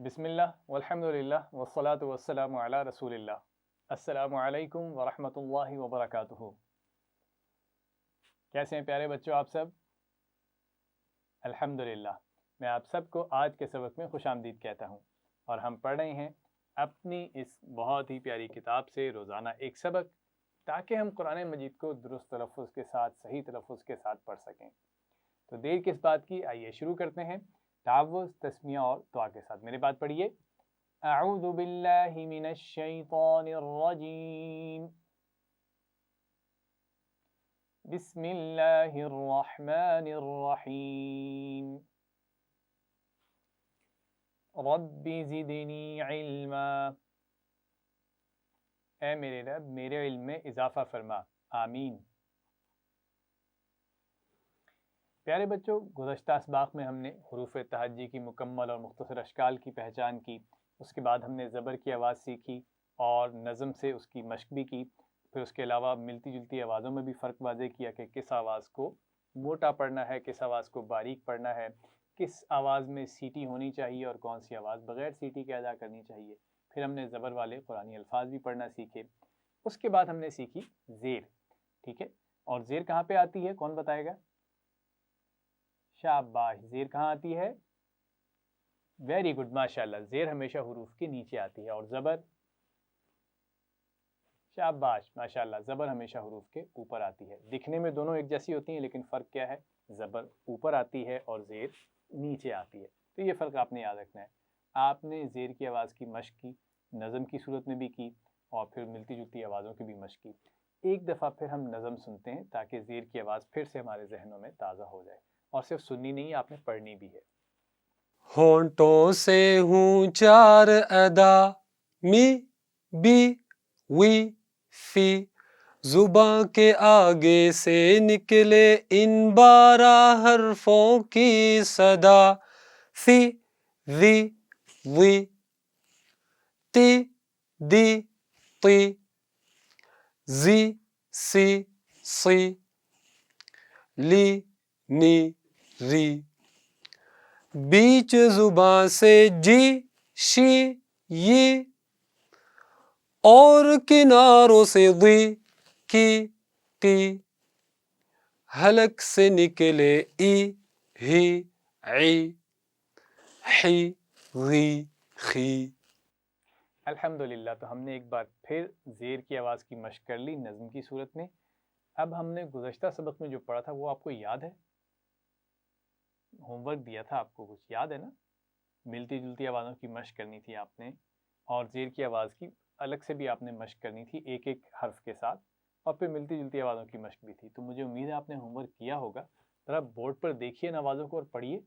बिस्मिल्लाह वल्हम्दुलिल्लाह वस्सलातु वस्सलामु अला रसूलिल्लाह। अस्सलामु अलैकुम वरहमतुल्लाहि वबरकातुहू। कैसे हैं प्यारे बच्चों आप सब? अल्हम्दुलिल्लाह। मैं आप सबको आज के सबक में खुशामदीद कहता हूँ और हम पढ़ रहे हैं अपनी इस बहुत ही प्यारी किताब से रोज़ाना एक सबक, ताकि हम कुरान मजीद को दुरुस्त तलफ़्फ़ुज़ के साथ, सही तलफ़्फ़ुज़ के साथ पढ़ सकें। तो देर किस बात की, आइए शुरू करते हैं तावुज़, तस्मिया और दुआ के साथ। मेरे बात पढ़िए। अऊज़ु बिल्लाहि मिनश शैतानिर रजीम। बिस्मिल्लाहिर रहमानिर रहीम। रब्बि ज़िदनी इल्मा। ऐ मेरे रब, मेरे इल्म में इजाफ़ा फरमा। आमीन। प्यारे बच्चों, गुज़श्ता असबाक़ में हमने हुरूफ़ तहज्जी की मुकम्मल और मुख्तसर अशकाल की पहचान की। उसके बाद हमने ज़बर की आवाज़ सीखी और नज़म से उसकी मश्क भी की। फिर उसके अलावा मिलती जुलती आवाज़ों में भी फ़र्क वाज़े किया कि किस आवाज़ को मोटा पढ़ना है, किस आवाज़ को बारीक पढ़ना है, किस आवाज़ में सीटी होनी चाहिए और कौन सी आवाज़ बग़ैर सीटी के अदा करनी चाहिए। फिर हमने ज़बर वाले कुरानी अल्फाज भी पढ़ना सीखे। उसके बाद हमने सीखी ज़ेर। ठीक है, और ज़ेर कहाँ पे आती है, कौन बताएगा? शाबाश, ज़ेर कहाँ आती है? वेरी गुड, माशाल्लाह। ज़ेर हमेशा हुरूफ के नीचे आती है। और ज़बर? शाबाश, माशाल्लाह, ज़बर हमेशा हुरूफ के ऊपर आती है। दिखने में दोनों एक जैसी होती हैं, लेकिन फ़र्क क्या है? ज़बर ऊपर आती है और ज़ेर नीचे आती है। तो ये फ़र्क आपने याद रखना है। आपने ज़ेर की आवाज़ की मश्क की, नज़म की सूरत में भी की और फिर मिलती जुलती आवाज़ों की भी मश्क की। एक दफ़ा फिर हम नज़म सुनते हैं ताकि ज़ेर की आवाज़ फिर से हमारे जहनों में ताज़ा हो जाए। और सिर्फ सुननी नहीं, आपने पढ़नी भी है। होंठों से हूँ चार अदा, मी बी वी फी, जुबां के आगे से निकले इन 12 हर्फों की सदा, सी वी वी, ती दी ती, जी सी सी, ली नी री। बीच जुबां से जी शी ये, और किनारों से दी की ती, हलक से निकले ई ही ई, ही गी खी। अल्हम्दुलिल्लाह। तो हमने एक बार फिर ज़ेर की आवाज़ की मश्क कर ली नज़म की सूरत में। अब हमने गुज़श्ता सबक में जो पढ़ा था वो आपको याद है? होमवर्क दिया था आपको, कुछ याद है ना? मिलती जुलती आवाज़ों की मश्क करनी थी आपने और ज़ेर की आवाज़ की अलग से भी आपने मश्क करनी थी, एक एक हर्फ के साथ। और फिर मिलती जुलती आवाज़ों की मश्क भी थी। तो मुझे उम्मीद है आपने होमवर्क किया होगा। ज़रा बोर्ड पर देखिए इन आवाज़ों को और पढ़िए।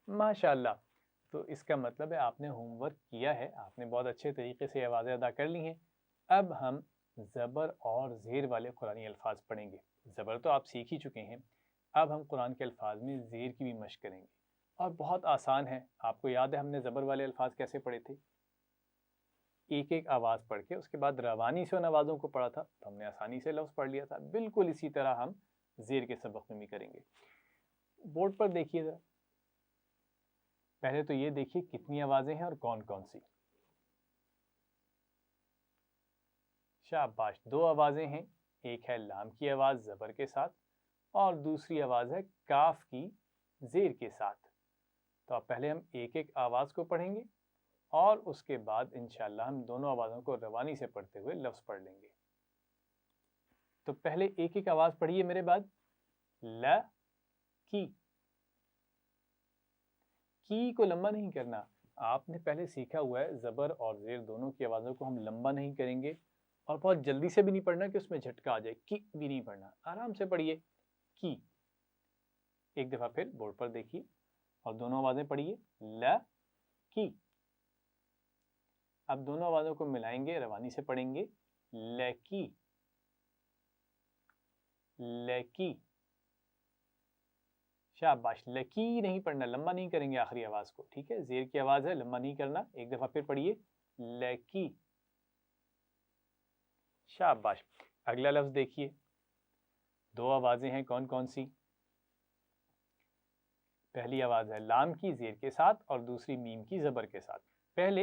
माशाल्लाह। तो इसका मतलब है आपने होमवर्क किया है, आपने बहुत अच्छे तरीके से आवाज़ें अदा कर ली हैं। अब हम ज़बर और ज़ेर वाले कुरानी अल्फाज पढ़ेंगे। ज़बर तो आप सीख ही चुके हैं, अब हम कुरान के अल्फाज में ज़ेर की भी मश्क करेंगे और बहुत आसान है। आपको याद है हमने ज़बर वाले अल्फाज कैसे पढ़े थे? एक एक आवाज़ पढ़ के उसके बाद रवानी से उन आवाज़ों को पढ़ा था, तो हमने आसानी से लफ्ज़ पढ़ लिया था। बिल्कुल इसी तरह हम ज़ेर के सबक में भी करेंगे। बोर्ड पर देखिए ज़रा। पहले तो ये देखिए कितनी आवाज़ें हैं और कौन कौन सी। शाबाश, दो आवाज़ें हैं। एक है लाम की आवाज़ ज़बर के साथ और दूसरी आवाज़ है काफ की ज़ेर के साथ। तो अब पहले हम एक एक आवाज़ को पढ़ेंगे और उसके बाद इंशाअल्लाह हम दोनों आवाज़ों को रवानी से पढ़ते हुए लफ्ज़ पढ़ लेंगे। तो पहले एक एक आवाज़ पढ़िए मेरे बाद। ल की को लंबा नहीं करना। आपने पहले सीखा हुआ है ज़बर और ज़ेर दोनों की आवाज़ों को हम लंबा नहीं करेंगे और बहुत जल्दी से भी नहीं पढ़ना कि उसमें झटका आ जाए। की भी नहीं पढ़ना, आराम से पढ़िए। की। एक दफ़ा फिर बोर्ड पर देखिए और दोनों आवाज़ें पढ़िए। ल की। अब दोनों आवाज़ों को मिलाएंगे, रवानी से पढ़ेंगे। ल की। लकी। शाबाश, लकी नहीं पढ़ना, लंबा नहीं करेंगे आखिरी आवाज को, ठीक है, जेर की आवाज है, लंबा नहीं करना। एक दफा फिर पढ़िए, लकी। शाबाश। अगला लफ्ज देखिए, दो आवाजें हैं, कौन कौन सी? पहली आवाज है लाम की जेर के साथ और दूसरी मीम की जबर के साथ। पहले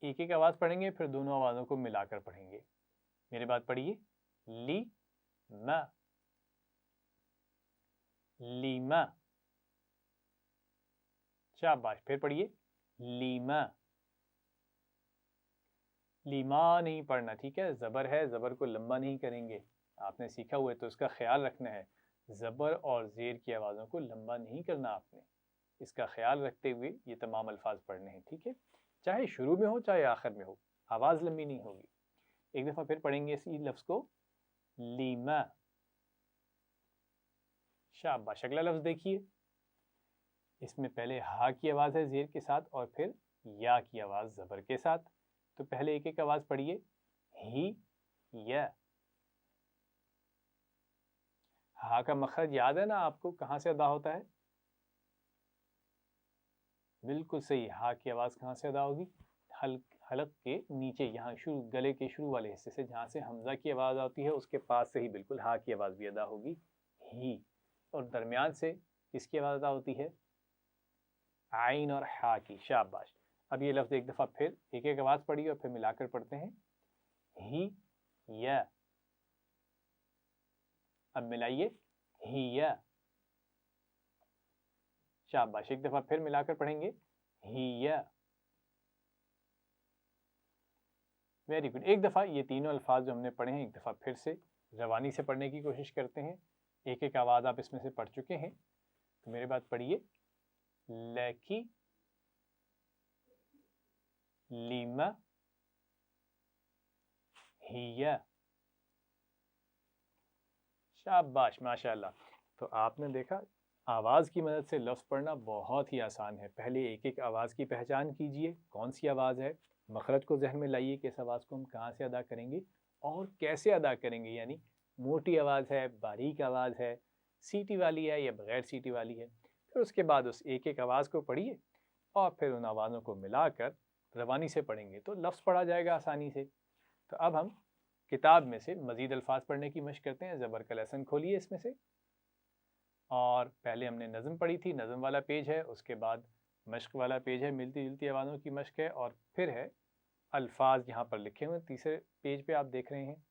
एक एक आवाज पढ़ेंगे, फिर दोनों आवाजों को मिलाकर पढ़ेंगे। मेरे बात पढ़िए, ली म, लीमा। शाबाश, फिर पढ़िए, लीमा। लीमा नहीं पढ़ना, ठीक है, जबर है, जबर को लंबा नहीं करेंगे। आपने सीखा हुआ है तो इसका ख्याल रखना है, जबर और जेर की आवाज़ों को लंबा नहीं करना आपने, इसका ख्याल रखते हुए ये तमाम अल्फाज पढ़ने हैं, ठीक है, चाहे शुरू में हो चाहे आखिर में हो, आवाज़ लंबी नहीं होगी। एक दफ़ा फिर पढ़ेंगे इसी लफ्ज़ को, लीमा। शाबाश। अगला लफ्ज़ देखिए, इसमें पहले हा की आवाज़ है जेर के साथ और फिर या की आवाज़ ज़बर के साथ। तो पहले एक एक आवाज़ पढ़िए, ही या। हा का मखरज याद है ना आपको, कहाँ से अदा होता है? बिल्कुल सही, हा की आवाज़ कहाँ से अदा होगी? हलक के नीचे, यहाँ शुरू, गले के शुरू वाले हिस्से से, जहाँ से हमजा की आवाज़ आती है उसके पास से ही बिल्कुल हा की आवाज़ भी अदा होगी, ही। और दरमियान से किसकी आवाज़ अदा होती है? आइन और हा की। शाबाश। अब ये लफ्ज़ एक दफ़ा फिर एक एक आवाज़ पढ़िए और फिर मिलाकर पढ़ते हैं, ही या। अब मिलाइए, ही या। शाबाश। एक दफ़ा फिर मिलाकर पढ़ेंगे, ही या। Very good. एक दफ़ा ये तीनों अल्फाज जो हमने पढ़े हैं एक दफ़ा फिर से रवानी से पढ़ने की कोशिश करते हैं। एक एक आवाज़ आप इसमें से पढ़ चुके हैं, तो मेरे बात पढ़िए, लकी, लीमा, हिया। शाबाश, माशाल्लाह। तो आपने देखा, आवाज़ की मदद से लफ्ज़ पढ़ना बहुत ही आसान है। पहले एक एक आवाज़ की पहचान कीजिए, कौन सी आवाज़ है, मखरज को जहन में लाइए कि इस आवाज़ को हम कहाँ से अदा करेंगे और कैसे अदा करेंगे, यानी मोटी आवाज़ है, बारीक आवाज़ है, सीटी वाली है या बग़ैर सीटी वाली है। फिर उसके बाद उस एक एक आवाज़ को पढ़िए और फिर उन आवाज़ों को मिलाकर रवानी से पढ़ेंगे तो लफ्ज़ पढ़ा जाएगा आसानी से। तो अब हम किताब में से मज़ीद अल्फाज पढ़ने की मशक़ करते हैं। ज़बर का लेसन खोलिए इसमें से, और पहले हमने नज़म पढ़ी थी, नज़म वाला पेज है, उसके बाद मशक़ वाला पेज है, मिलती जुलती आवाज़ों की मशक़ है, और फिर है अल्फाज यहाँ पर लिखे हुए तीसरे पेज पे आप देख रहे हैं।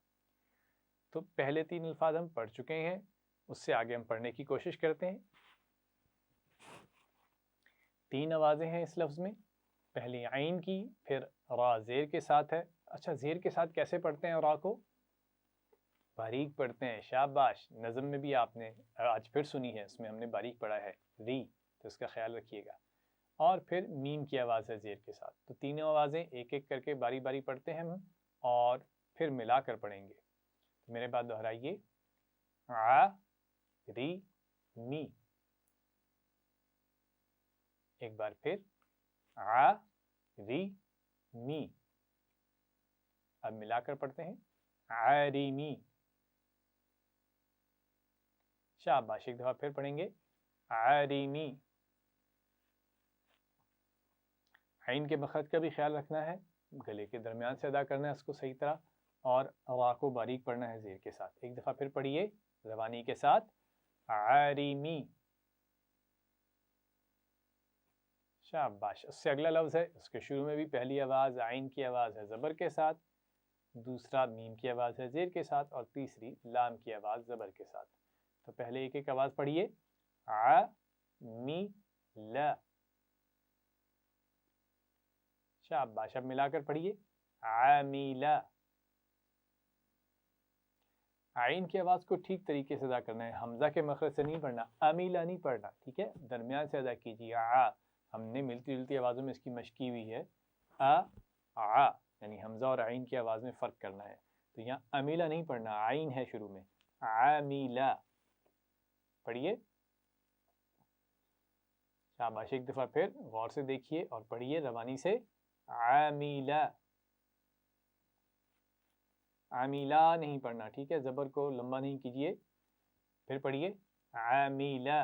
तो पहले तीन अल्फाज हम पढ़ चुके हैं, उससे आगे हम पढ़ने की कोशिश करते हैं। तीन आवाज़ें हैं इस लफ्ज़ में, पहली आइन की, फिर रा ज़ेर के साथ है। अच्छा, ज़ेर के साथ कैसे पढ़ते हैं रा को? बारीक पढ़ते हैं। शाबाश। नज़म में भी आपने आज फिर सुनी है, उसमें हमने बारीक पढ़ा है री, तो इसका ख्याल रखिएगा। और फिर मीम की आवाज़ है ज़ेर के साथ। तो तीनों आवाज़ें एक एक करके बारी बारी पढ़ते हैं हम और फिर मिला कर पढ़ेंगे। तो मेरे बात दोहराइए, आ री मी। एक बार फिर, आ री मी। अब मिलाकर पढ़ते हैं, आरिमी। शाबाश। एक दफ़ा फिर पढ़ेंगे, आरिमी। आइन के मखरज का भी ख्याल रखना है, गले के दरमियान से अदा करना है उसको सही तरह, और रा को बारीक पढ़ना है ज़ेर के साथ। एक दफ़ा फिर पढ़िए रवानी के साथ, आरिमी। शाबाश। उससे अगला लफ्ज़ है, उसके शुरू में भी पहली आवाज़ आइन की आवाज़ है ज़बर के साथ, दूसरा मीम की आवाज़ है ज़ेर के साथ, और तीसरी लाम की आवाज़ ज़बर के साथ। तो पहले एक एक आवाज़ पढ़िए, आ मी ला। शाबाश। अब मिलाकर पढ़िए, आमीला। आइन की आवाज़ को ठीक तरीके से अदा करना है, हमजा के मखरज से नहीं पढ़ना, अमीला नहीं पढ़ना, ठीक है, दरमियान से अदा कीजिए। आ, हमने मिलती जुलती आवाज़ों में इसकी मशक़ की हुई है, आ, यानी हमजा और आइन की आवाज़ में फ़र्क करना है। तो यहाँ अमीला नहीं पढ़ना, आइन है शुरू में, आमीला। पढ़िए। शाबाश। एक दफ़ा फिर गौर से देखिए और पढ़िए रवानी से, आमीला। आमीला नहीं पढ़ना, ठीक है, ज़बर को लंबा नहीं कीजिए, फिर पढ़िए आमिला।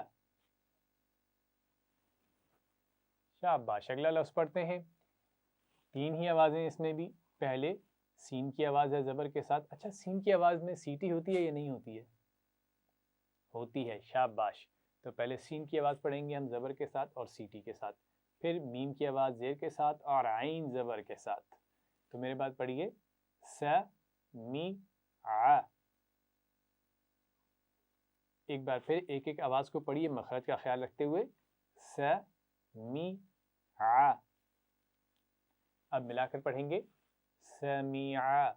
शाबाश। अगला लफ्ज पढ़ते हैं। 3 ही आवाजें इसमें भी। पहले सीन की आवाज है जबर के साथ। अच्छा, सीन की आवाज में सीटी होती है या नहीं होती है? होती है। शाबाश। तो पहले सीन की आवाज पढ़ेंगे हम जबर के साथ और सीटी के साथ, फिर मीम की आवाज जेर के साथ और आइन जबर के साथ। तो मेरे बाद पढ़िए स मी आ। एक बार फिर एक एक आवाज को पढ़िए मखरज का ख्याल रखते हुए। स मी आ। अब मिलाकर पढ़ेंगे समीआ।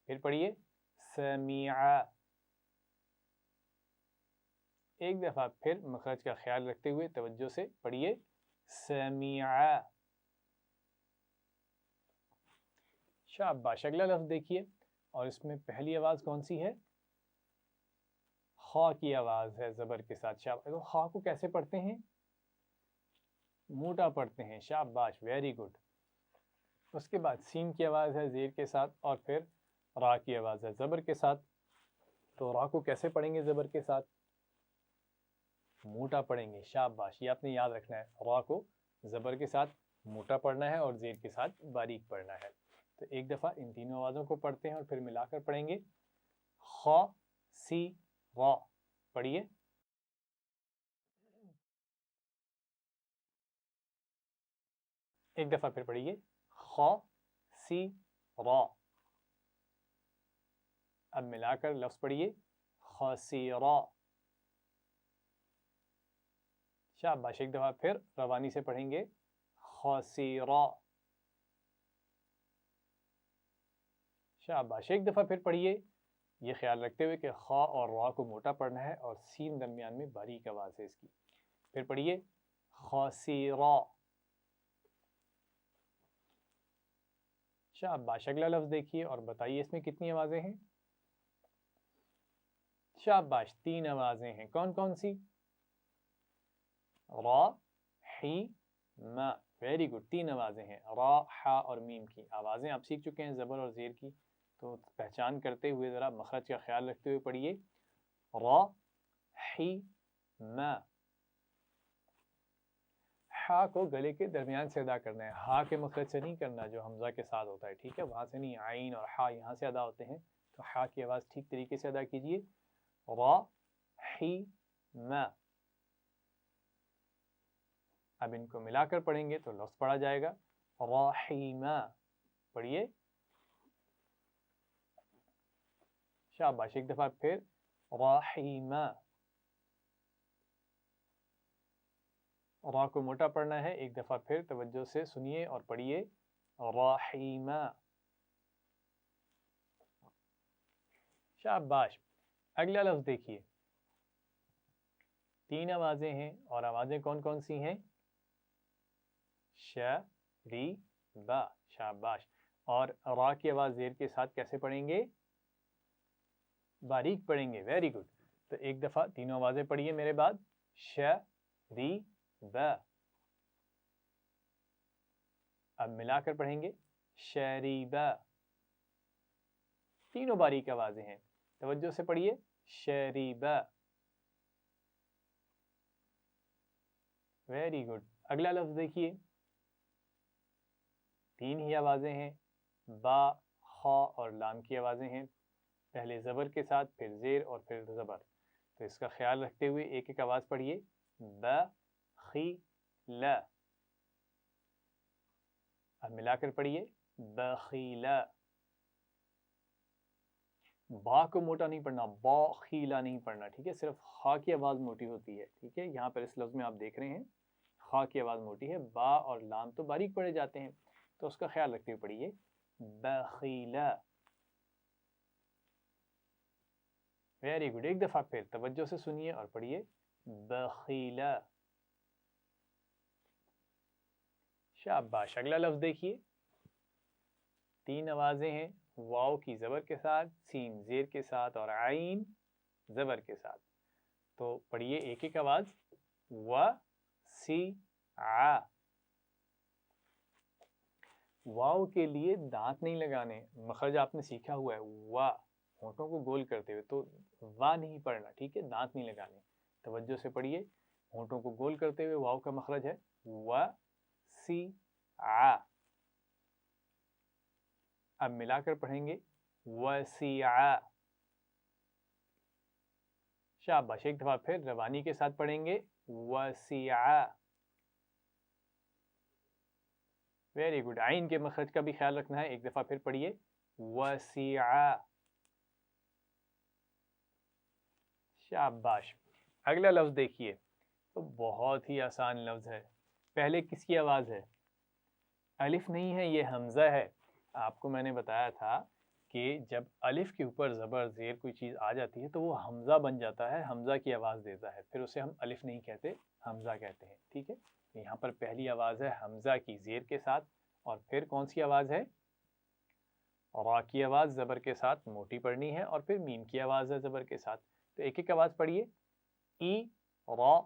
फिर पढ़िए समीआ। एक दफा फिर मखरज का ख्याल रखते हुए तवज्जो से पढ़िए समीआ। शाबाश। अगला लफ्ज देखिए, और इसमें पहली आवाज कौन सी है? खा की आवाज है जबर के साथ। शाबाश। तो खा को कैसे पढ़ते हैं? मोटा पढ़ते हैं। शाबाश, वेरी गुड। उसके बाद सीन की आवाज है जेर के साथ और फिर रा की आवाज है जबर के साथ। तो रा को कैसे पढ़ेंगे जबर के साथ? मोटा पढ़ेंगे। शाबाश, ये आपने याद रखना है। रा को जबर के साथ मोटा पढ़ना है और जेर के साथ बारीक पढ़ना है। तो एक दफा इन तीनों आवाजों को पढ़ते हैं और फिर मिलाकर पढ़ेंगे। ख सी रा। पढ़िए एक दफा फिर पढ़िए ख सी रा। अब मिलाकर लफ्ज पढ़िए खसीरा। शाबाश। एक दफा फिर रवानी से पढ़ेंगे खसीरा। शाबाश। एक दफा फिर पढ़िए, ये ख्याल रखते हुए कि खा और रा को मोटा पढ़ना है और सीन दरमियान में बारीक आवाज है इसकी। फिर पढ़िए खसीरा। शाबाश। अगला लफ्ज देखिए और बताइए इसमें कितनी आवाजें हैं? शाबाश, 3 आवाजें हैं। कौन कौन सी? रा ही मा। Very good. 3 आवाजें हैं। रा हा और मीम की आवाजें आप सीख चुके हैं जबर और जेर की। तो पहचान करते हुए जरा मखरज का ख्याल रखते हुए पढ़िए रा ही मा। हा को गले के दरमियान से अदा करना है, हा के मखरज से नहीं करना जो हमजा के साथ होता है। ठीक है, वहां से नहीं। आइन और हा यहाँ से अदा होते हैं, तो हा की आवाज ठीक तरीके से अदा कीजिए। रा ही मा। अब इनको मिलाकर पढ़ेंगे तो लफ्ज पढ़ा जाएगा राहिमा। पढ़िए। शाबाश। एक दफा फिर राहिमा। रा को मोटा पढ़ना है। एक दफा फिर तवज्जो से सुनिए और पढ़िए राहिमा। शाबाश। अगला लफ्ज देखिए। 3 आवाजें हैं और आवाजें कौन कौन सी हैं? श री बा। शाबाश। और रा की आवाज जेर के साथ कैसे पढ़ेंगे? बारीक पढ़ेंगे। Very good. तो एक दफा तीनों आवाजें पढ़िए मेरे बाद। श री बा। अब मिलाकर पढ़ेंगे शरीबा। तीनों बारीक आवाजें हैं, तवज्जो से पढ़िए शरीबा। Very good. अगला लफ्ज देखिए। 3 ही आवाजें हैं। बा, खा और लाम की आवाजें हैं। पहले जबर के साथ, फिर जेर और फिर जबर। तो इसका ख्याल रखते हुए एक एक आवाज पढ़िए। ब खी ला। अब मिलाकर पढ़िए बखीला। बा को मोटा नहीं पढ़ना, बखीला नहीं पढ़ना। ठीक है, सिर्फ खा की आवाज मोटी होती है। ठीक है, यहाँ पर इस लफ्ज में आप देख रहे हैं खा की आवाज मोटी है, बा और लाम तो बारीक पढ़े जाते हैं। तो उसका ख्याल रखते हुए पढ़िए बखीला। Very good. एक दफा फिर तवज्जो से सुनिए और पढ़िए बखीला। शाबाश। अगला लफ्ज देखिए। 3 आवाजें हैं। वाव की जबर के साथ, सीन जेर के साथ और आइन जबर के साथ। तो पढ़िए एक एक आवाज। व सी आ। वाव के लिए दांत नहीं लगाने, मखरज आपने सीखा हुआ है। वा होठों को गोल करते हुए, तो वा नहीं पढ़ना, ठीक है, दांत नहीं लगाने, तवज्जो से पढ़िए। होठों को गोल करते हुए वाव का मखरज है व सी आ। अब मिलाकर पढ़ेंगे वसिया। शाबाश, एक दफा फिर रवानी के साथ पढ़ेंगे वसिया। Very good. आइन के मखरज का भी ख्याल रखना है, एक दफा फिर पढ़िए वसिया। शाबाश। अगला लफ्ज देखिए, तो बहुत ही आसान लफ्ज है। पहले किसकी आवाज है? अलिफ नहीं है, ये हमजा है। आपको मैंने बताया था कि जब अलिफ के ऊपर ज़बर ज़ेर कोई चीज़ आ जाती है तो वो हमज़ा बन जाता है, हमज़ा की आवाज़ देता है, फिर उसे हम अलिफ नहीं कहते, हमज़ा कहते हैं, ठीक है। यहाँ पर पहली आवाज़ है हमज़ा की ज़ेर के साथ, और फिर कौन सी आवाज़ है? रा की आवाज़ ज़बर के साथ मोटी पढ़नी है, और फिर मीम की आवाज़ है ज़बर के साथ। तो एक एक आवाज़ पढ़िए, ई रा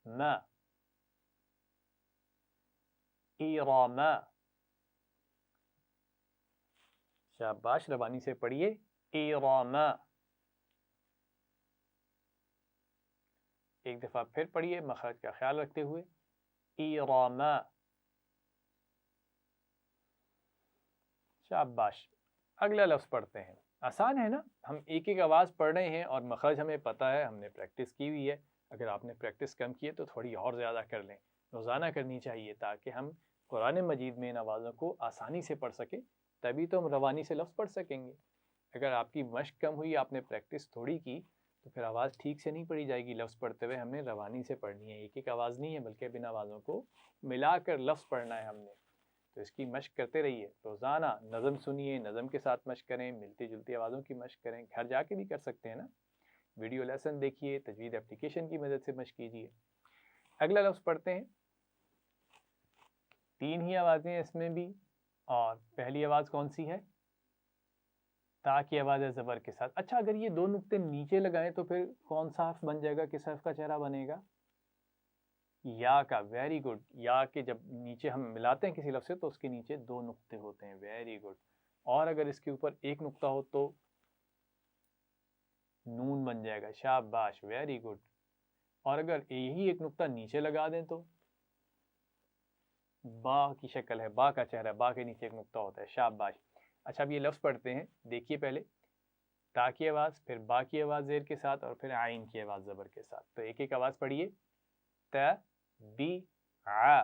मा, ई रा मा। शाबाश, रवानी से पढ़िए इरामा। एक दफा फिर पढ़िए मखरज का ख्याल रखते हुए इरामा। शाबाश। अगला लफ्ज पढ़ते हैं, आसान है ना, हम एक एक आवाज़ पढ़ रहे हैं और मखरज हमें पता है, हमने प्रैक्टिस की हुई है। अगर आपने प्रैक्टिस कम की है तो थोड़ी और ज़्यादा कर लें, रोज़ाना करनी चाहिए, ताकि हम कुरान मजीद में इन आवाज़ों को आसानी से पढ़ सकें, तभी तो हम रवानी से लफ्ज़ पढ़ सकेंगे। अगर आपकी मश्क कम हुई, आपने प्रैक्टिस थोड़ी की, तो फिर आवाज़ ठीक से नहीं पढ़ी जाएगी। लफ्ज़ पढ़ते हुए हमने रवानी से पढ़नी है, एक एक आवाज़ नहीं है, बल्कि बिन आवाज़ों को मिलाकर लफ्ज़ पढ़ना है हमने। तो इसकी मश्क करते रहिए, रोज़ाना नज़म सुनिए, नज़म के साथ मश्क करें, मिलती जुलती आवाज़ों की मश्क करें, घर जाके भी कर सकते हैं ना, वीडियो लेसन देखिए, तजवीद एप्लीकेशन की मदद से मश्क कीजिए। अगला लफ्ज़ पढ़ते हैं, तीन ही आवाज़ें हैं इसमें भी, और पहली आवाज़ कौन सी है? ता की आवाज़ है ज़बर के साथ। अच्छा, अगर ये दो नुक्ते नीचे लगाएं तो फिर कौन सा हर्फ बन जाएगा, किस हर्फ का चेहरा बनेगा? या का। Very good. या के जब नीचे हम मिलाते हैं किसी लफ्ज़ से तो उसके नीचे दो नुक्ते होते हैं। Very good. और अगर इसके ऊपर एक नुक्ता हो तो नून बन जाएगा। शाबाश, वेरी गुड। और अगर यही एक नुक्ता नीचे लगा दें तो बा की शक्ल है, बा का चेहरा, बा के नीचे एक नुक्ता होता है। शाबाश। अच्छा, अब ये लफ्ज़ पढ़ते हैं, देखिए पहले ता की आवाज़, फिर बा की आवाज़ ज़ेर के साथ, और फिर आइन की आवाज़ ज़बर के साथ। तो एक एक आवाज़ पढ़िए, त बी आ।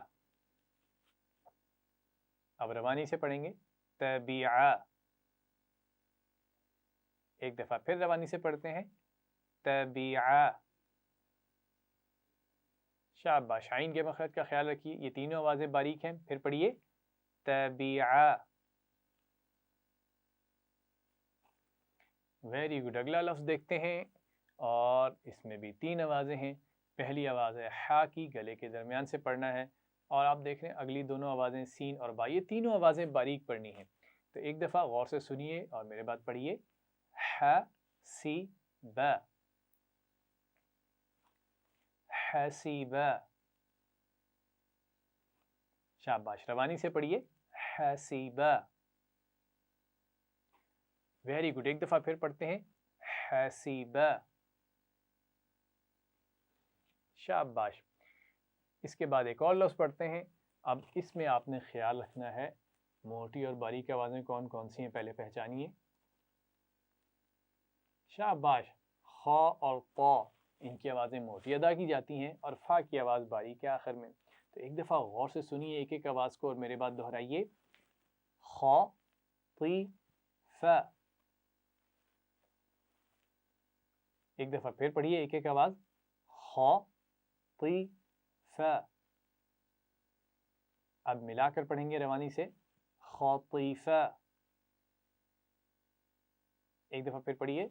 अब रवानी से पढ़ेंगे, तबिआ। एक दफ़ा फिर रवानी से पढ़ते हैं, तबिआ। शाबाश, आइन के मखरज का ख्याल रखिए, ये तीनों आवाज़ें बारीक हैं। फिर पढ़िए तबिआ। Very good. अगला लफ्ज़ देखते हैं, और इसमें भी तीन आवाज़ें हैं। पहली आवाज़ है हा की, गले के दरमियान से पढ़ना है, और आप देख रहे हैं अगली दोनों आवाज़ें सीन और बा, ये तीनों आवाज़ें बारीक पढ़नी हैं। तो एक दफ़ा गौर से सुनिए और मेरे बाद पढ़िए, हा सी बा, हसीबा। शाबाश, रवानी से पढ़िए, हसीबा। Very good. एक दफ़ा फिर पढ़ते हैं, हसीबा। शाबाश। इसके बाद एक और लफ्ज़ पढ़ते हैं। अब इसमें आपने ख्याल रखना है, मोटी और बारीक आवाज़ें कौन कौन सी हैं, पहले पहचानिए। शाबाश। खा और ता, इनकी आवाज़ें मोटी अदा की जाती हैं, और फा की आवाज़ बारीक है आखिर में। तो एक दफ़ा गौर से सुनिए एक एक आवाज़ को, और मेरे बाद दोहराइए, खा ती फा। एक दफ़ा फिर पढ़िए एक एक आवाज़, खा ती फा। अब मिलाकर पढ़ेंगे रवानी से, खातीफा। एक दफ़ा फिर पढ़िए,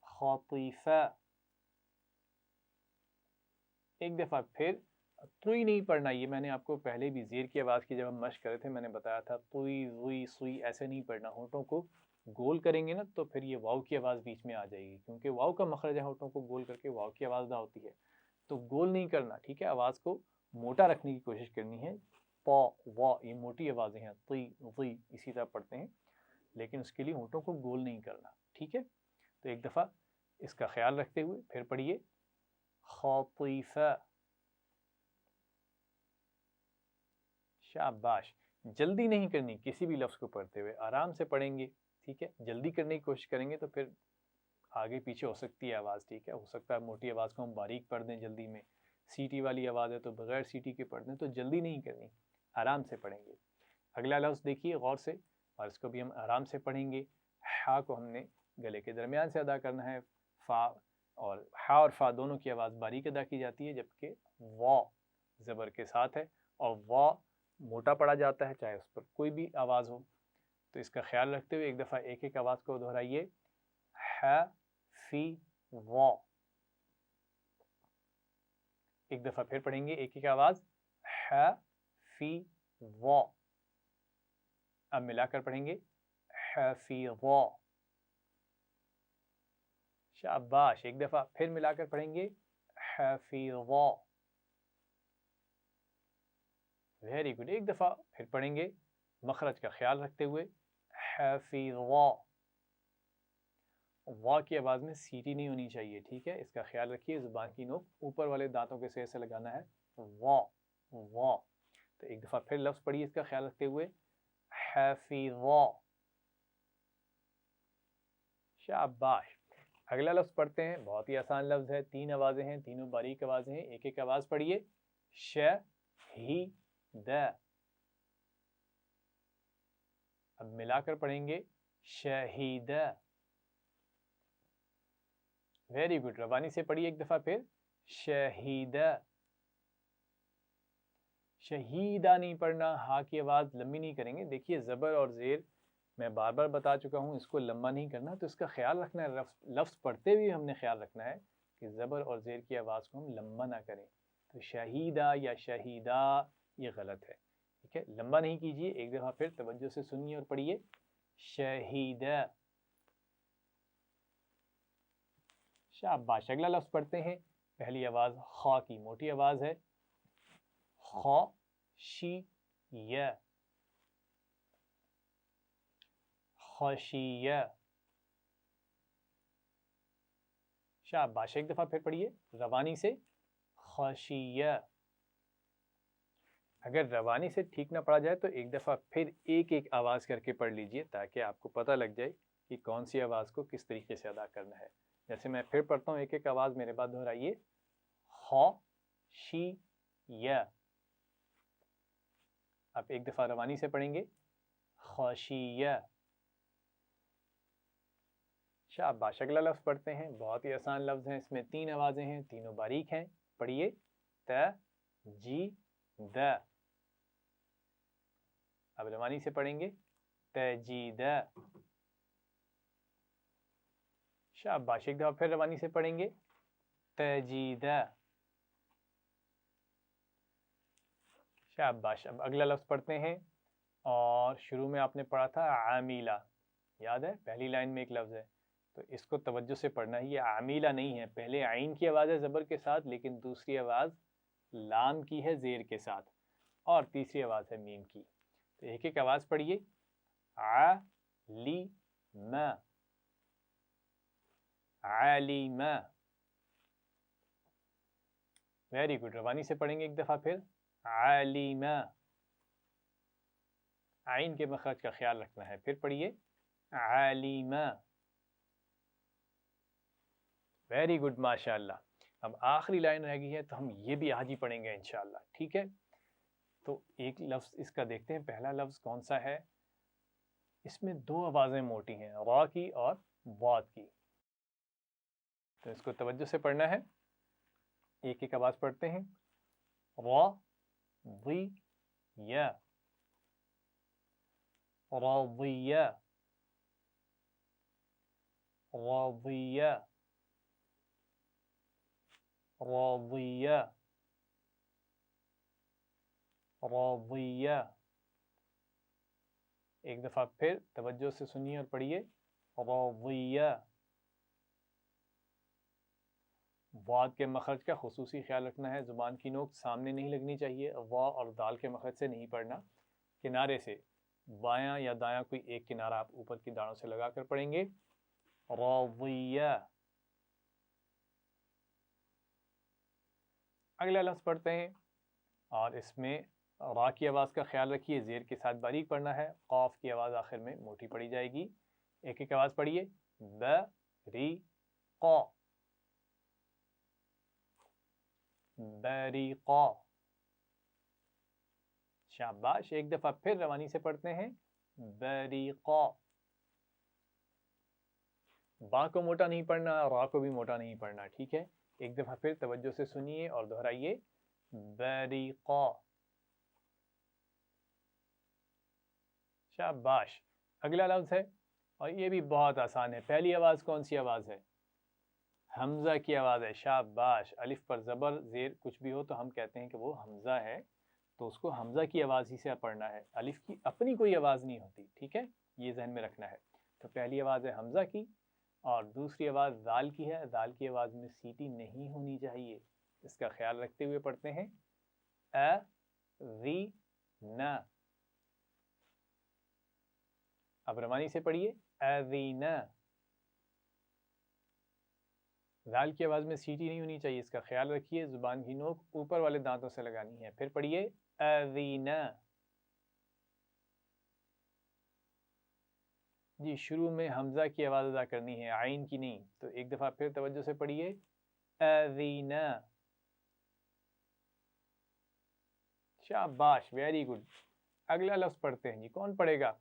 खातीफा। एक दफ़ा फिर, तुई नहीं पढ़ना, ये मैंने आपको पहले भी ज़ेर की आवाज़ की जब हम मश्क कर रहे थे मैंने बताया था, तुई वुई सुई ऐसे नहीं पढ़ना। होठों को गोल करेंगे ना तो फिर ये वाव की आवाज़ बीच में आ जाएगी, क्योंकि वाव का मखरज है, होठों को गोल करके वाव की आवाज़ अदा होती है। तो गोल नहीं करना, ठीक है, आवाज़ को मोटा रखने की कोशिश करनी है। पा वा, ये मोटी आवाज़ें हैं, तुई वुई इसी तरह पढ़ते हैं, लेकिन उसके लिए होठों को गोल नहीं करना, ठीक है। तो एक दफ़ा इसका ख्याल रखते हुए फिर पढ़िए खातिफा। शाबाश। जल्दी नहीं करनी किसी भी लफ्ज़ को पढ़ते हुए, आराम से पढ़ेंगे, ठीक है। जल्दी करने की कोशिश करेंगे तो फिर आगे पीछे हो सकती है आवाज़, ठीक है। हो सकता है मोटी आवाज़ को हम बारीक पढ़ दें जल्दी में, सीटी वाली आवाज़ है तो बगैर सीटी के पढ़ दें, तो जल्दी नहीं करनी, आराम से पढ़ेंगे। अगला लफ्ज़ देखिए गौर से, और इसको भी हम आराम से पढ़ेंगे। हा को हमने गले के दरमियान से अदा करना है, फ़ा और हा और फ़ा दोनों की आवाज़ बारीक अदा की जाती है, जबकि वा ज़बर के साथ है और वा मोटा पढ़ा जाता है, चाहे उस पर कोई भी आवाज़ हो। तो इसका ख्याल रखते हुए एक दफ़ा एक एक आवाज़ को दोहराइए, हा फी वा। एक दफ़ा फिर पढ़ेंगे एक एक आवाज़, हा फी वा। अब मिलाकर पढ़ेंगे, हफीज़ा। शाबाश। एक दफ़ा फिर मिलाकर पढ़ेंगे, हफीज़ा। Very good. एक दफ़ा फिर पढ़ेंगे मखरज का ख्याल रखते हुए, हफीज़ा। वा की आवाज़ में सीटी नहीं होनी चाहिए, ठीक है। इसका ख्याल रखिए, ज़ुबान की नोक ऊपर वाले दांतों के सिरे से लगाना है, वा वा। तो एक दफ़ा फिर लफ्ज़ पढ़िए इसका ख्याल रखते हुए, हफीज़ा। शाबाश। अगला लफ्ज़ पढ़ते हैं, बहुत ही आसान लफ्ज़ है, 3 आवाज़ें हैं, तीनों बारीक आवाज़ें हैं। एक एक आवाज़ पढ़िए, शहीद। अब मिलाकर पढ़ेंगे, शहीद। Very good. रवानी से पढ़िए एक दफ़ा फिर, शहीद। शहीदा नहीं पढ़ना, हा की आवाज़ लंबी नहीं करेंगे। देखिए ज़बर और ज़ेर मैं बार बार बता चुका हूँ, इसको लंबा नहीं करना, तो इसका ख्याल रखना है। लफ्ज़ पढ़ते हुए हमने ख्याल रखना है कि ज़बर और ज़ेर की आवाज़ को हम लंबा ना करें। तो शहीदा या शहीदा ये गलत है, ठीक है। लंबा नहीं कीजिए। एक दफ़ा फिर तवज्जो से सुनिए और पढ़िए, शहीदा। शाबाश। अगला लफ्ज़ पढ़ते हैं, पहली आवाज़ खा की मोटी आवाज़ है, खा शी या, खशिया। शाबाश। एक दफ़ा फिर पढ़िए रवानी से, खशिया। अगर रवानी से ठीक ना पढ़ा जाए तो एक दफ़ा फिर एक एक आवाज़ करके पढ़ लीजिए, ताकि आपको पता लग जाए कि कौन सी आवाज़ को किस तरीके से अदा करना है। जैसे मैं फिर पढ़ता हूँ, एक एक आवाज़ मेरे बाद दोहराइए, खशिया। अब एक दफ़ा रवानी से पढ़ेंगे, खशिया। शाबाश। अगला लफ्ज़ पढ़ते हैं, बहुत ही आसान लफ्ज़ हैं, इसमें 3 आवाज़ें हैं, तीनों बारीक हैं। पढ़िए, तजीद। अब रवानी से पढ़ेंगे, तजीद। शाबाश। एक दफ़ा फिर रवानी से पढ़ेंगे, तजीद। शाबाश। अब अगला लफ्ज़ पढ़ते हैं, और शुरू में आपने पढ़ा था आमीला, याद है, पहली लाइन में एक लफ्ज़ है, तो इसको तवज्जो से पढ़ना है। ये आमीला नहीं है, पहले आइन की आवाज़ है ज़बर के साथ, लेकिन दूसरी आवाज़ लाम की है ज़ेर के साथ, और तीसरी आवाज़ है मीम की। तो एक एक आवाज़ पढ़िए, आलिमा, आलिमा। Very good. रवानी से पढ़ेंगे एक दफ़ा फिर, आलिमा। आइन के मखरज का ख्याल रखना है। फिर पढ़िए, आलिमा। वेरी गुड, माशाअल्लाह। अब आखिरी लाइन रह गई है, तो हम ये भी आज ही पढ़ेंगे इंशाअल्लाह, ठीक है। तो एक लफ्ज़ इसका देखते हैं, पहला लफ्ज़ कौन सा है। इसमें 2 आवाज़ें मोटी हैं, रा की और वाद की, तो इसको तवज्जो से पढ़ना है। एक एक आवाज़ पढ़ते हैं, रा वी या, राज़िया, राज़िया, राज़िया, राज़िया। एक दफ़ा फिर तवज्जो से सुनिए और पढ़िए, राज़िया। वाद के मखरज का खुसूसी ख्याल रखना है, ज़ुबान की नोक सामने नहीं लगनी चाहिए, वा और दाल के मखरज से नहीं पढ़ना, किनारे से बायां या दायां कोई एक किनारा आप ऊपर की दाढ़ों से लगा कर पढ़ेंगे। राज़िया। अगला लफ्ज़ पढ़ते हैं और इसमें रा की आवाज़ का ख्याल रखिए, ज़ेर के साथ बारीक पढ़ना है, क़ाफ की आवाज़ आखिर में मोटी पड़ी जाएगी। एक एक आवाज़ पढ़िए, बरीक़ा, बरीक़ा। शाबाश, एक दफ़ा फिर रवानी से पढ़ते हैं, बरीक़ा। बा को मोटा नहीं पढ़ना, रा को भी मोटा नहीं पढ़ना, ठीक है। एक दफ़ा फिर तवज्जो से सुनिए और दोहराइए, बरीक़ा। शाबाश। अगला लफ्ज़ है और ये भी बहुत आसान है। पहली आवाज़ कौन सी आवाज़ है? हमज़ा की आवाज़ है। शाबाश। अलिफ पर ज़बर ज़ेर कुछ भी हो तो हम कहते हैं कि वो हमज़ा है, तो उसको हमज़ा की आवाज़ ही से पढ़ना है। अलिफ की अपनी कोई आवाज़ नहीं होती, ठीक है, ये जहन में रखना है। तो पहली आवाज़ है हमज़ा की और दूसरी आवाज़ दाल की है। दाल की आवाज़ में सीटी नहीं होनी चाहिए, इसका ख्याल रखते हुए पढ़ते हैं, अ री न। अब रवानी से पढ़िए, अज़ीना। दाल की आवाज़ में सीटी नहीं होनी चाहिए, इसका ख्याल रखिए। ज़ुबान की नोक ऊपर वाले दांतों से लगानी है। फिर पढ़िए, अज़ीना। जी, शुरू में हमज़ा की आवाज़ अदा करनी है, आइन की नहीं। तो एक दफ़ा फिर तवज्जो से पढ़िए, अज़ीना। शाबाश, वेरी गुड। अगला लफ्ज़ पढ़ते हैं जी, कौन पढ़ेगा?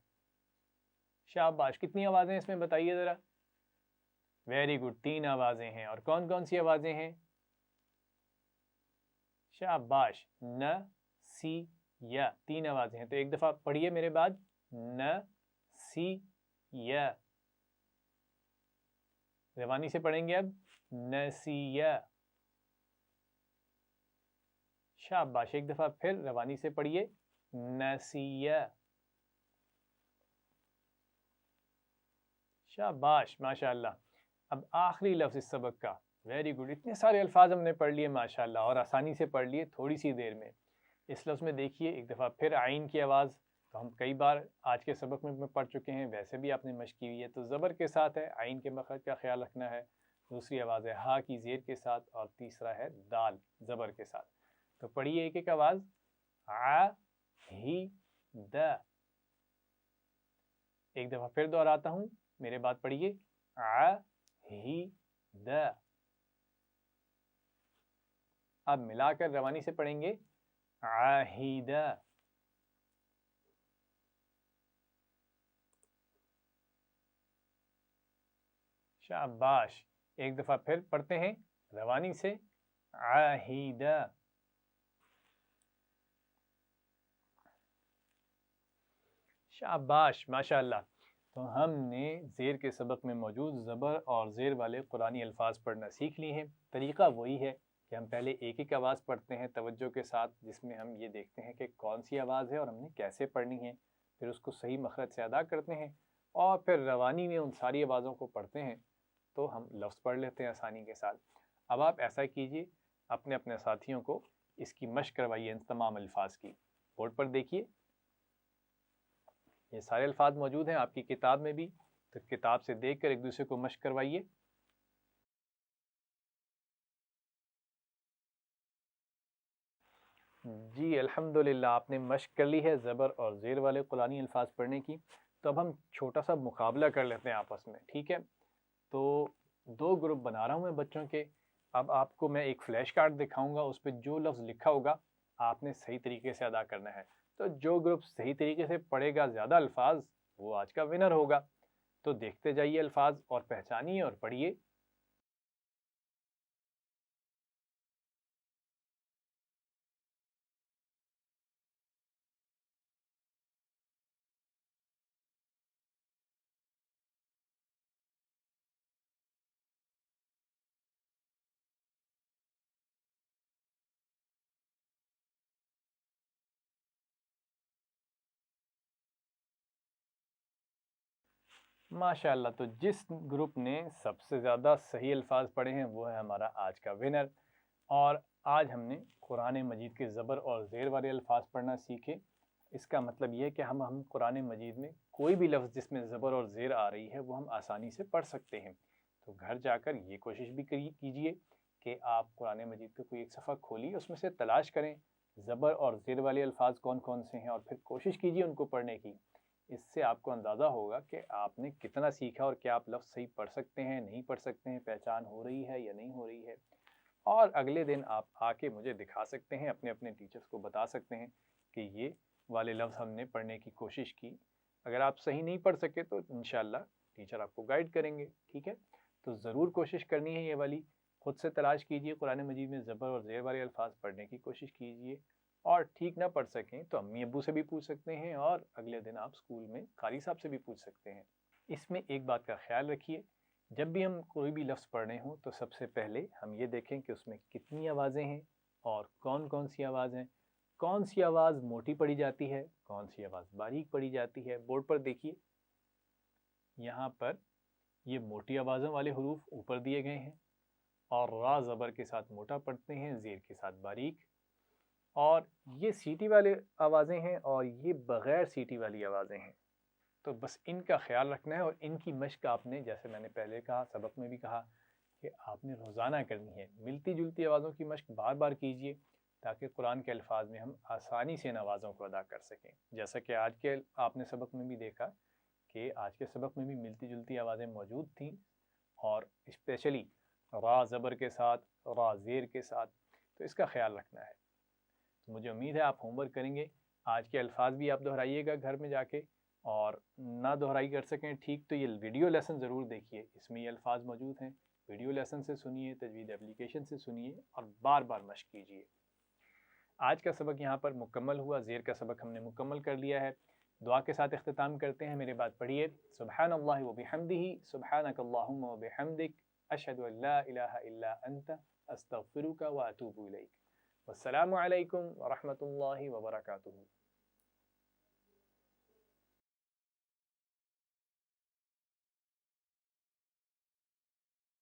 शाबाश, कितनी आवाज़ें इसमें बताइए ज़रा। वेरी गुड, 3 आवाज़ें हैं। और कौन कौन सी आवाज़ें हैं? शाबाश, न सी या, 3 आवाज़ें हैं। तो एक दफ़ा पढ़िए मेरे बाद, न सी या। रवानी से पढ़ेंगे अब, नसिया। शाबाश, एक दफ़ा फिर रवानी से पढ़िए, नसिया। शाबाश, माशाअल्लाह। अब आखिरी लफ्ज़ इस सबक का, वेरी गुड। इतने सारे अल्फाज हमने पढ़ लिए माशाअल्लाह, और आसानी से पढ़ लिए थोड़ी सी देर में। इस लफ्ज़ में देखिए एक दफ़ा फिर आइन की आवाज़, तो हम कई बार आज के सबक में पढ़ चुके हैं, वैसे भी आपने मश्क की हुई है। तो ज़बर के साथ है, आइन के मखरज का ख्याल रखना है। दूसरी आवाज़ है हा की ज़ेर के साथ, और तीसरा है दाल ज़बर के साथ। तो पढ़िए एक एक आवाज़, आ ही द। एक दफ़ा फिर दोहराता हूँ, मेरे बाद पढ़िए, आ ही द। अब मिलाकर रवानी से पढ़ेंगे, आहिदा। शाबाश, एक दफ़ा फिर पढ़ते हैं रवानी से, आहिदा। शाबाश, माशाअल्लाह। तो हमने ज़ेर के सबक में मौजूद ज़बर और ज़ेर वाले कुरानी अल्फाज पढ़ना सीख लिए हैं। तरीक़ा वही है कि हम पहले एक एक आवाज़ पढ़ते हैं तवज्जो के साथ, जिसमें हम ये देखते हैं कि कौन सी आवाज़ है और हमने कैसे पढ़नी है। फिर उसको सही मखरज से अदा करते हैं और फिर रवानी में उन सारी आवाज़ों को पढ़ते हैं, तो हम लफ्ज़ पढ़ लेते हैं आसानी के साथ। अब आप ऐसा कीजिए, अपने अपने साथियों को इसकी मशक करवाइए इन तमाम अल्फाज की। बोर्ड पर देखिए, ये सारे अल्फाज मौजूद हैं आपकी किताब में भी, तो किताब से देखकर एक दूसरे को मशक करवाइए। जी अल्हम्दुलिल्लाह, आपने मशक कर ली है ज़बर और ज़ेर वाले कुरानी अल्फाज पढ़ने की। तो अब हम छोटा सा मुकाबला कर लेते हैं आपस में, ठीक है। तो 2 ग्रुप बना रहा हूँ मैं बच्चों के। अब आपको मैं एक फ्लैश कार्ड दिखाऊंगा, उस पर जो लफ्ज़ लिखा होगा आपने सही तरीके से अदा करना है। तो जो ग्रुप सही तरीके से पढ़ेगा ज़्यादा अल्फाज, वो आज का विनर होगा। तो देखते जाइए अल्फाज और पहचानिए और पढ़िए। माशाअल्लाह, तो जिस ग्रुप ने सबसे ज़्यादा सही अल्फाज पढ़े हैं वो है हमारा आज का विनर। और आज हमने कुरान मजीद के ज़बर और ज़ेर वाले अल्फाज पढ़ना सीखे। इसका मतलब ये है कि हम कुरान मजीद में कोई भी लफ्ज़ जिसमें ज़बर और ज़ेर आ रही है वो हम आसानी से पढ़ सकते हैं। तो घर जाकर ये कोशिश भी कीजिए कि आप कुरान मजीद का कोई एक सफ़ा खोलिए, उसमें से तलाश करें ज़बर और ज़ेर वाले अल्फाज कौन कौन से हैं और फिर कोशिश कीजिए उनको पढ़ने की। इससे आपको अंदाज़ा होगा कि आपने कितना सीखा और क्या आप लफ्ज़ सही पढ़ सकते हैं, नहीं पढ़ सकते हैं, पहचान हो रही है या नहीं हो रही है। और अगले दिन आप आके मुझे दिखा सकते हैं, अपने अपने टीचर्स को बता सकते हैं कि ये वाले लफ्ज़ हमने पढ़ने की कोशिश की। अगर आप सही नहीं पढ़ सके तो इंशाअल्लाह टीचर आपको गाइड करेंगे, ठीक है। तो ज़रूर कोशिश करनी है ये वाली, खुद से तलाश कीजिए, कुरान मजीद में ज़बर और ज़ेर वाले अल्फाज पढ़ने की कोशिश कीजिए। और ठीक ना पढ़ सकें तो अम्मी अब्बू से भी पूछ सकते हैं और अगले दिन आप स्कूल में कारी साहब से भी पूछ सकते हैं। इसमें एक बात का ख्याल रखिए, जब भी हम कोई भी लफ्ज़ पढ़ने हों तो सबसे पहले हम ये देखें कि उसमें कितनी आवाज़ें हैं और कौन कौन सी आवाज़ हैं, कौन सी आवाज़ मोटी पढ़ी जाती है, कौन सी आवाज़ बारीक पढ़ी जाती है। बोर्ड पर देखिए, यहाँ पर ये मोटी आवाज़ों वाले हरूफ ऊपर दिए गए हैं और रा ज़बर के साथ मोटा पढ़ते हैं, ज़ेर के साथ बारीक। और ये सीटी वाले आवाज़ें हैं और ये बग़ैर सीटी वाली आवाज़ें हैं। तो बस इनका ख्याल रखना है और इनकी मश्क आपने, जैसे मैंने पहले कहा, सबक में भी कहा कि आपने रोज़ाना करनी है। मिलती जुलती आवाज़ों की मश्क बार बार कीजिए ताकि कुरान के अल्फाज में हम आसानी से इन आवाज़ों को अदा कर सकें। जैसा कि आज के आपने सबक में भी देखा कि आज के सबक में भी मिलती जुलती आवाज़ें मौजूद थीं और स्पेशली रा ज़बर के साथ, रा ज़ेर के साथ। तो इसका ख्याल रखना है। तो मुझे उम्मीद है आप होमवर्क करेंगे, आज के अल्फाज भी आप दोहराइएगा घर में जाके, और ना दोहराई कर सकें ठीक तो ये वीडियो लेसन ज़रूर देखिए, इसमें ये अल्फाज मौजूद हैं। वीडियो लेसन से सुनिए, तजवीद एप्लीकेशन से सुनिए और बार बार मश्क कीजिए। आज का सबक यहाँ पर मुकम्मल हुआ, ज़ेर का सबक हमने मुकम्मल कर लिया है। दुआ के साथ इख्तिताम करते हैं, मेरे बाद पढ़िए, सुब्हानल्लाहि व बिहम्दिही, सुब्हानकल्लाहुम्मा व बिहम्दिक, अशहदु अल्ला इलाहा इल्ला अंता, अस्तगफिरुका व अतूबु इलैक। वस्सलामु अलैकुम व रहमतुल्लाहि व बरकातुहू।